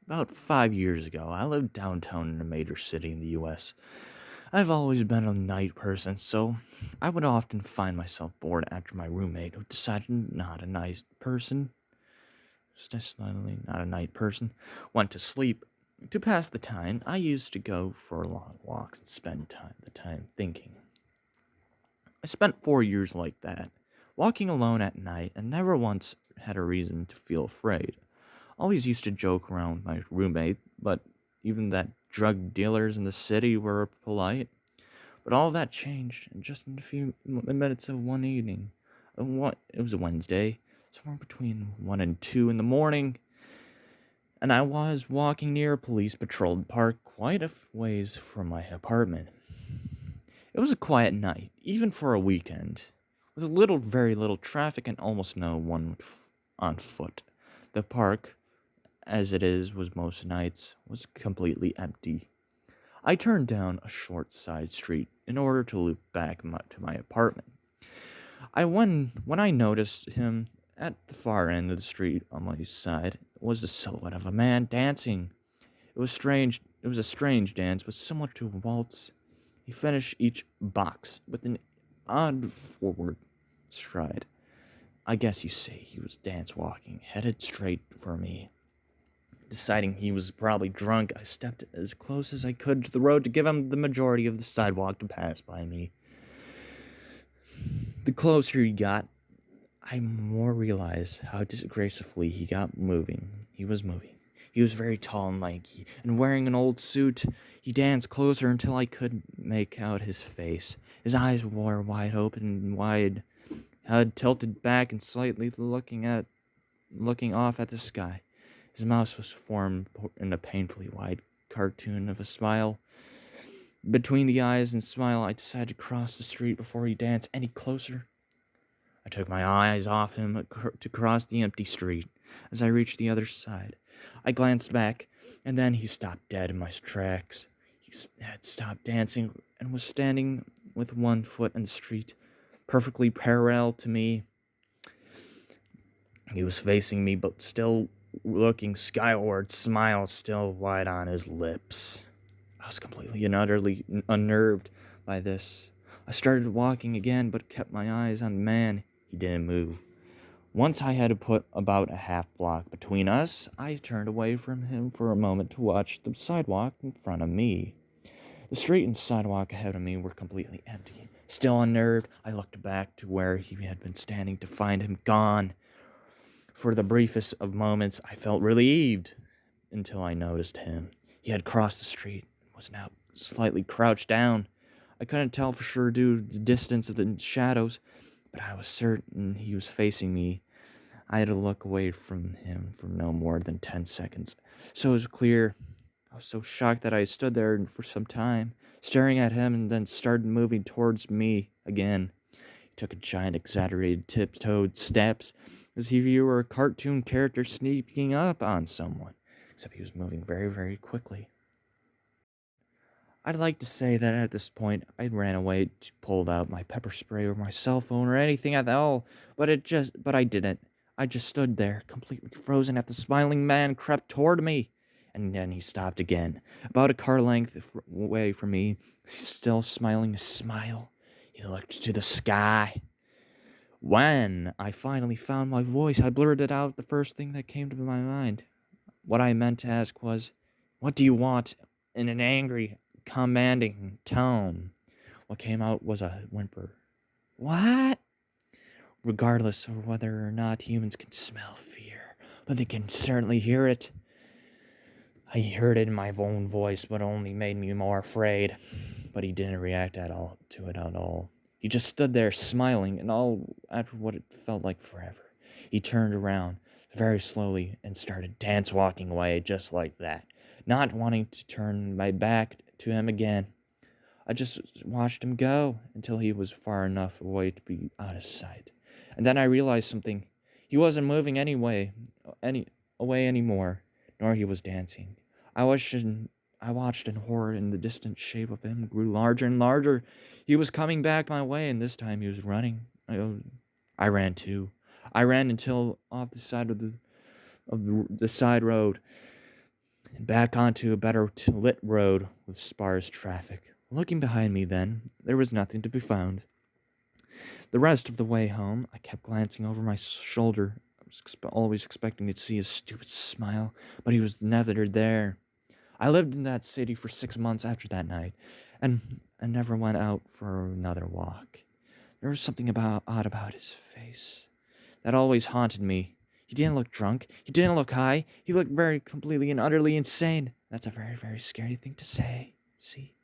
About 5 years ago, I lived downtown in a major city in the US. I've always been a night person, so I would often find myself bored after my roommate, who decided not a night person, decidedly not a night person, went to sleep. To pass the time, I used to go for long walks and spend the time thinking. I spent 4 years like that, walking alone at night and never once had a reason to feel afraid. Always used to joke around with my roommate, but even that drug dealers in the city were polite. But all that changed in just a few minutes of one evening. It was a Wednesday, somewhere between 1 and 2 in the morning, and I was walking near a police patrolled park quite a ways from my apartment. It was a quiet night, even for a weekend, with very little traffic and almost no one on foot. The park, as it was most nights, was completely empty. I turned down a short side street in order to loop back to my apartment. When I noticed him at the far end of the street on my side was the silhouette of a man dancing. It was strange. It was a strange dance, but similar to a waltz. He finished each box with an odd forward stride. I guess you say he was dance walking, headed straight for me. Deciding he was probably drunk, I stepped as close as I could to the road to give him the majority of the sidewalk to pass by me. The closer he got, I more realized how disgracefully he got moving. He was moving. He was very tall and lanky, and wearing an old suit. He danced closer until I could make out his face. His eyes were wide open and wide, head tilted back and slightly looking off at the sky. His mouth was formed in a painfully wide cartoon of a smile. Between the eyes and smile, I decided to cross the street before he danced any closer. I took my eyes off him to cross the empty street. As I reached the other side, I glanced back, and then he stopped dead in my tracks. He had stopped dancing and was standing with one foot in the street, perfectly parallel to me. He was facing me, but still looking skyward, smile still wide on his lips. I was completely and utterly unnerved by this. I started walking again, but kept my eyes on the man. He didn't move. Once I had to put about a half block between us, I turned away from him for a moment to watch the sidewalk in front of me. The street and sidewalk ahead of me were completely empty. Still unnerved, I looked back to where he had been standing to find him gone. For the briefest of moments, I felt relieved until I noticed him. He had crossed the street and was now slightly crouched down. I couldn't tell for sure due to the distance of the shadows, but I was certain he was facing me. I had to look away from him for no more than 10 seconds. So it was clear. I was so shocked that I stood there for some time, staring at him, and then started moving towards me again. He took a giant, exaggerated, tiptoed steps, as if he were a cartoon character sneaking up on someone, except he was moving very, very quickly. I'd like to say that at this point, I ran away, pulled out my pepper spray or my cell phone or anything at all, but I didn't. I just stood there, completely frozen as the smiling man crept toward me. And then he stopped again, about a car length away from me, still smiling a smile. He looked to the sky. When I finally found my voice, I blurted out the first thing that came to my mind. What I meant to ask was, "What do you want?" in an angry, commanding tone. What came out was a whimper. What? Regardless of whether or not humans can smell fear, but they can certainly hear it. I heard it in my own voice, but only made me more afraid. But he didn't react to it at all. He just stood there smiling, and all after what it felt like forever. He turned around very slowly and started dance walking away just like that, not wanting to turn my back to him again. I just watched him go until he was far enough away to be out of sight. And then I realized something. He wasn't moving any away anymore, nor he was dancing. I watched I watched in horror, and the distant shape of him grew larger and larger. He was coming back my way, and this time he was running. I ran too. I ran until off the side of the side road. and back onto a better lit road with sparse traffic. Looking behind me then, there was nothing to be found. The rest of the way home, I kept glancing over my shoulder. I was always expecting to see his stupid smile, but he was never there. I lived in that city for 6 months after that night, and I never went out for another walk. There was something odd about his face that always haunted me. He didn't look drunk. He didn't look high. He looked very completely and utterly insane. That's a very, very scary thing to say. See?